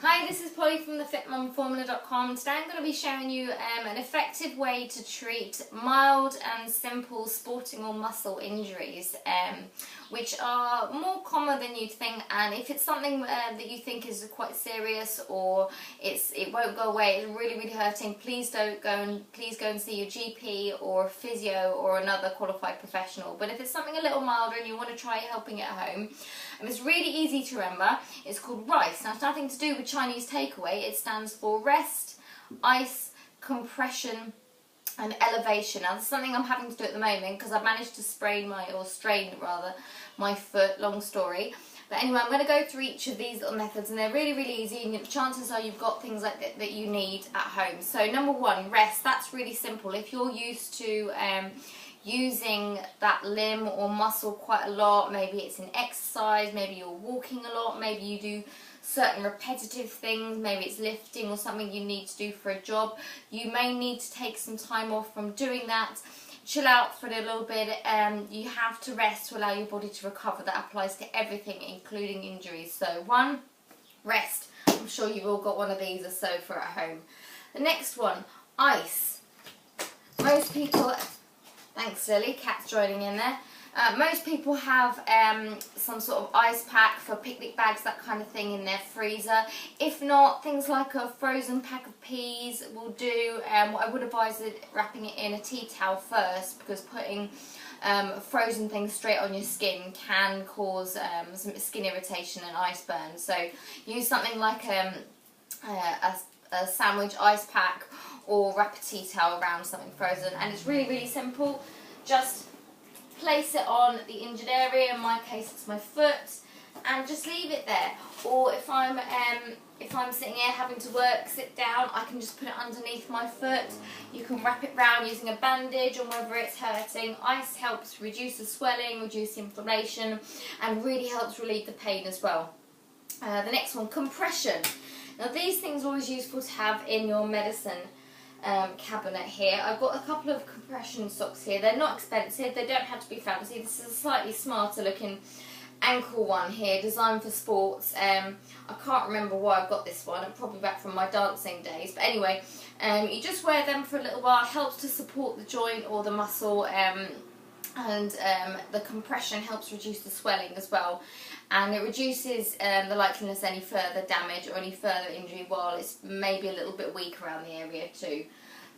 Hi, this is Polly from thefitmumformula.com. Today I'm going to be showing you an effective way to treat mild and simple sporting or muscle injuries, which are more common than you'd think. And if it's something that you think is quite serious or it won't go away, it's really hurting, please go and see your GP or physio or another qualified professional. But if it's something a little milder and you want to try helping it at home, and it's really easy to remember, it's called RICE. Now, it's nothing to do with Chinese takeaway. It stands for rest, ice, compression and elevation. Now, this is something I'm having to do at the moment because I've managed to strain my foot, long story. But anyway, I'm going to go through each of these little methods, and they're really easy, and chances are you've got things like that you need at home. So number one, rest. That's really simple. If you're used to using that limb or muscle quite a lot, maybe it's in exercise, maybe you're walking a lot, maybe you do certain repetitive things, maybe it's lifting or something you need to do for a job, you may need to take some time off from doing that. Chill out for a little bit. You have to rest to allow your body to recover. That applies to everything, including injuries. So one, rest. I'm sure you've all got one of these or so for at home. The next one, ice. Most people, thanks Lily, cat's joining in there. Most people have some sort of ice pack for picnic bags, that kind of thing, in their freezer. If not, things like a frozen pack of peas will do. What I would advise is wrapping it in a tea towel first, because putting frozen things straight on your skin can cause some skin irritation and ice burn. So use something like a sandwich ice pack, or wrap a tea towel around something frozen. And it's really simple. Just place it on the injured area. In my case, it's my foot, and just leave it there. Or if I'm sitting here having to work, sit down, I can just put it underneath my foot. You can wrap it round using a bandage on wherever it's hurting. Ice helps reduce the swelling, reduce the inflammation, and really helps relieve the pain as well. The next one, compression. Now, these things are always useful to have in your medicine cabinet here. I've got a couple of compression socks here. They're not expensive, they don't have to be fancy. This is a slightly smarter looking ankle one here, designed for sports. I can't remember why I've got this one. I'm probably back from my dancing days. But anyway, you just wear them for a little while. It helps to support the joint or the muscle, and the compression helps reduce the swelling as well. And it reduces the likeliness of any further damage or any further injury while it's maybe a little bit weak around the area too.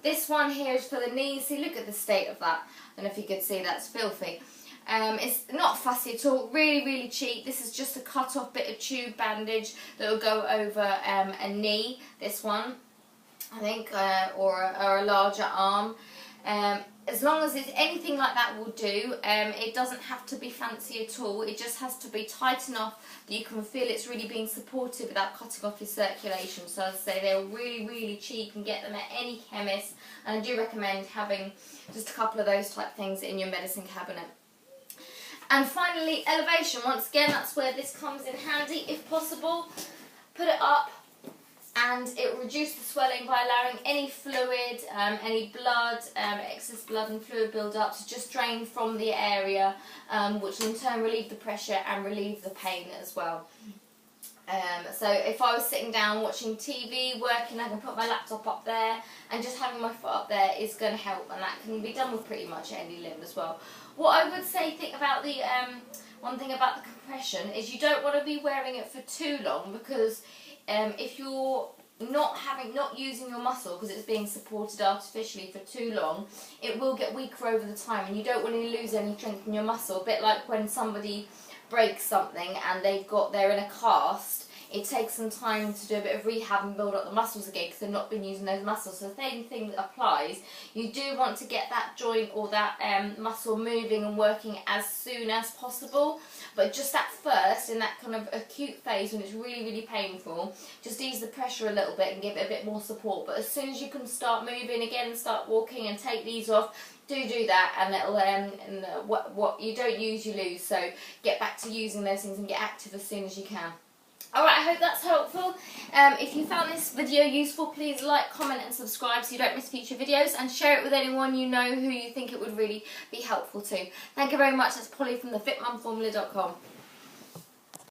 This one here is for the knees. See, look at the state of that. I don't know if you could see, that's filthy. It's not fussy at all, really cheap. This is just a cut off bit of tube bandage that will go over a knee, this one, I think, or a larger arm. As long as it's anything like that will do. It doesn't have to be fancy at all. It just has to be tight enough that you can feel it's really being supported without cutting off your circulation. So as I say, they're really cheap. You can get them at any chemist, and I do recommend having just a couple of those type things in your medicine cabinet. And finally, elevation. Once again, that's where this comes in handy. If possible, put it up, and it will reduce the swelling by allowing any fluid, any blood, excess blood and fluid build-up to just drain from the area, which will in turn relieve the pressure and relieve the pain as well. So if I was sitting down watching TV, working, I can put my laptop up there, and just having my foot up there is going to help, and that can be done with pretty much any limb as well. What I would say, about the one thing about the compression is you don't want to be wearing it for too long, because if you're not using your muscle because it's being supported artificially for too long, it will get weaker over the time, and you don't want to lose any strength in your muscle. A bit like when somebody breaks something and they're in a cast. It takes some time to do a bit of rehab and build up the muscles again, because they've not been using those muscles. So the same thing that applies. You do want to get that joint or that muscle moving and working as soon as possible. But just at first, in that kind of acute phase when it's really painful, just ease the pressure a little bit and give it a bit more support. But as soon as you can start moving again, start walking and take these off, do that, and it'll what you don't use, you lose. So get back to using those things and get active as soon as you can. Alright, I hope that's helpful. If you found this video useful, please like, comment and subscribe so you don't miss future videos, and share it with anyone you know who you think it would really be helpful to. Thank you very much. That's Polly from thefitmumformula.com.